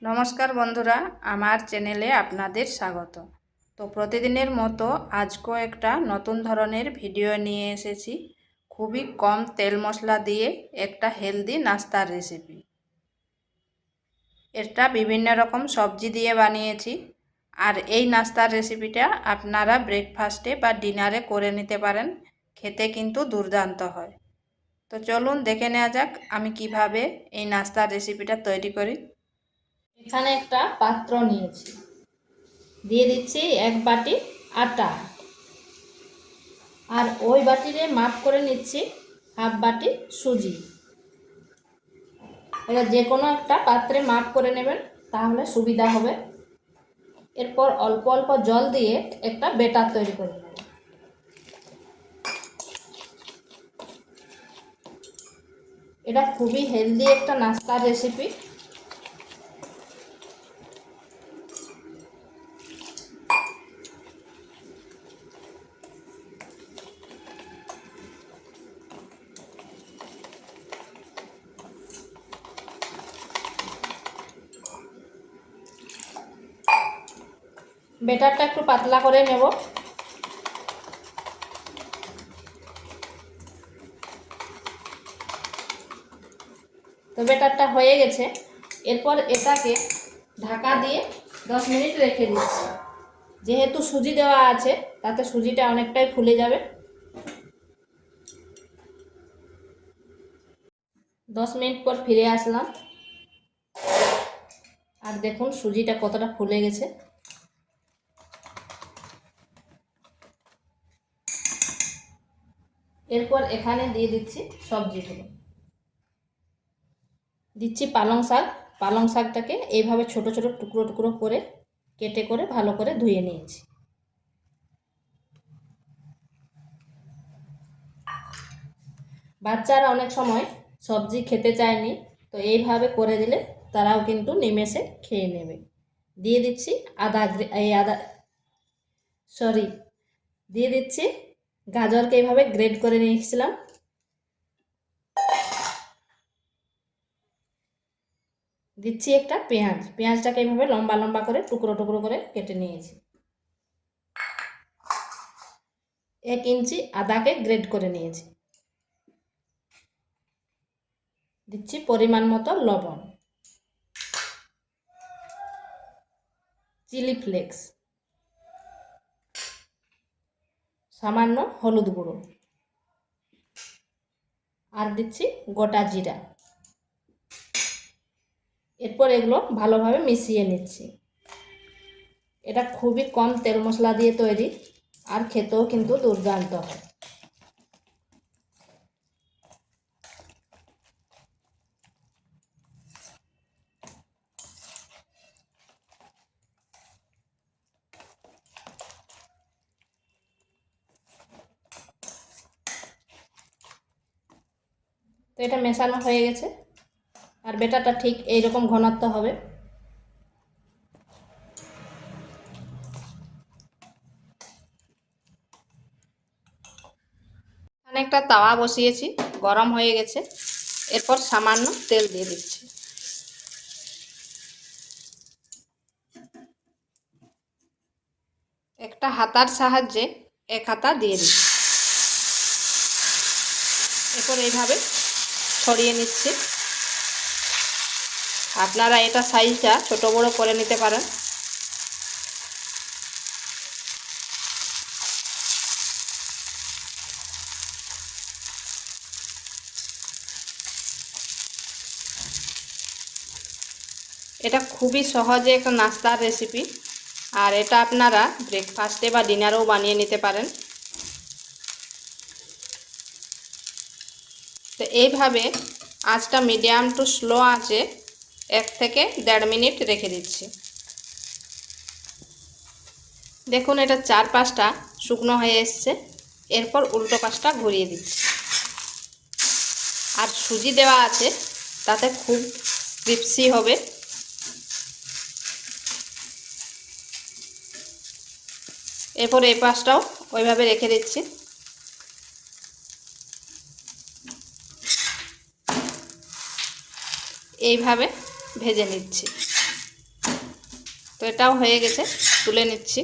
নমস্কার বন্ধুরা, আমার চ্যানেলে আপনাদের স্বাগত। তো প্রতিদিনের মতো আজকেও একটা নতুন ধরনের ভিডিও নিয়ে এসেছি। খুবই কম তেল মশলা দিয়ে একটা হেলদি নাস্তার রেসিপি। এটা বিভিন্ন রকম সবজি দিয়ে বানিয়েছি। আর এই নাস্তার রেসিপিটা আপনারা ব্রেকফাস্টে বা ডিনারে করে নিতে পারেন। খেতে কিন্তু দুর্দান্ত হয়। তো চলুন দেখে নেওয়া যাক আমি কিভাবে এই নাস্তার রেসিপিটা তৈরি করি। এখানে একটা পাত্র নিয়েছি, দিয়ে দিচ্ছি 1 বাটি আটা, আর ওই বাটিরে মাপ করে নিচ্ছি হাফ বাটি সুজি। এটা যে কোনো একটা পাত্রে মাপ করে নেবেন, তাহলে সুবিধা হবে। এরপর অল্প অল্প জল দিয়ে একটা ব্যাটার তৈরি করে নেব। এটা খুবই হেলদি একটা নাস্তার রেসিপি। ব্যাটারটা একটু পাতলা করে নেব। তো ব্যাটারটা হয়ে গেছে। এরপর এটাকে ঢাকা দিয়ে 10 মিনিট রেখে দিচ্ছি। যেহেতু সুজি দেওয়া আছে, তাতে সুজিটা অনেকটাই ফুলে যাবে। 10 মিনিট পর ফিরে আসলাম, আর দেখুন সুজিটা কতটা ফুলে গেছে। এরপর এখানে দিয়ে দিচ্ছি সবজিগুলো। দিচ্ছি পালং শাক। পালং শাকটাকে এইভাবে ছোট ছোট টুকরো টুকরো করে কেটে করে ভালো করে ধুয়ে নিয়েছি। বাচ্চারা অনেক সময় সবজি খেতে চায়নি, তো এইভাবে করে দিলে তারাও কিন্তু নিমেষে খেয়ে নেবে। দিয়ে দিচ্ছি দিয়ে দিচ্ছি গাজরকে এইভাবে গ্রেড করে নিয়েছিলাম। দিচ্ছি একটা পেঁয়াজ। পেঁয়াজটাকে এইভাবে লম্বা লম্বা করে টুকরো টুকরো করে কেটে নিয়েছি। 1 ইঞ্চি আদাকে গ্রেড করে নিয়েছি। দিচ্ছি পরিমাণ মতো লবণ, চিলি ফ্লেক্স, সামান্য হলুদ গুঁড়ো, আর দিচ্ছি গোটা জিরা। এরপর এগুলো ভালোভাবে মিশিয়ে নিচ্ছি। এটা খুবই কম তেল মশলা দিয়ে তৈরি, আর খেতেও কিন্তু দুর্দান্ত হয়। তো এটা মেশানো হয়ে গেছে, আর ব্যাটারটা ঠিক এইরকম ঘনত্ব হবে। এখানে একটা তাওয়া বসিয়েছি, গরম হয়ে গেছে। এরপর সামান্য তেল দিয়ে দিচ্ছি। একটা হাতার সাহায্যে 1 হাতা দিয়ে দিচ্ছি। এরপর এইভাবে ছড়িয়ে নিচ্ছি। আপনারা এটা সাইজটা ছোট বড় করে নিতে পারেন। এটা খুবই সহজে একটা নাস্তার রেসিপি, আর এটা আপনারা ব্রেকফাস্টে বা ডিনারেও বানিয়ে নিতে পারেন। তো এইভাবে আঁচটা মিডিয়াম টু স্লো আঁচে 1 থেকে 1.5 মিনিট রেখে দিচ্ছি। দেখুন এটা 4-5টা শুকনো হয়ে এসছে। এরপর উল্টো পাশটা ঘুরিয়ে দিচ্ছি। আর সুজি দেওয়া আছে, তাতে খুব ক্রিস্পি হবে। এরপর এই পাশটাও ওইভাবে রেখে দিচ্ছি। এইভাবে ভেজে নিচ্ছি। তো এটাও হয়ে গেছে, তুলে নিচ্ছি।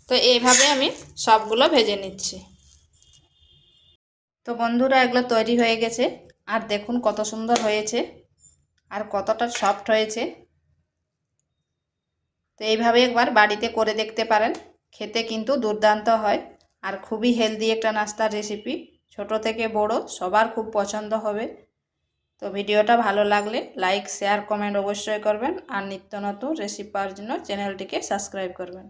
তো এইভাবে আমি সবগুলো ভেজে নিচ্ছি। তো বন্ধুরা, এগুলো তৈরি হয়ে গেছে, আর দেখুন কত সুন্দর হয়েছে আর কতটা সফট হয়েছে। তো এইভাবে একবার বাড়িতে করে দেখতে পারেন, খেতে কিন্তু দুর্দান্ত হয় আর খুবই হেলদি একটা নাস্তার রেসিপি। ছোট থেকে বড় সবার খুব পছন্দ হবে। তো ভিডিওটা ভালো লাগলে লাইক, শেয়ার, কমেন্ট অবশ্যই করবেন, আর নিত্য নতুন রেসিপি পাওয়ার জন্য চ্যানেলটিকে সাবস্ক্রাইব করবেন।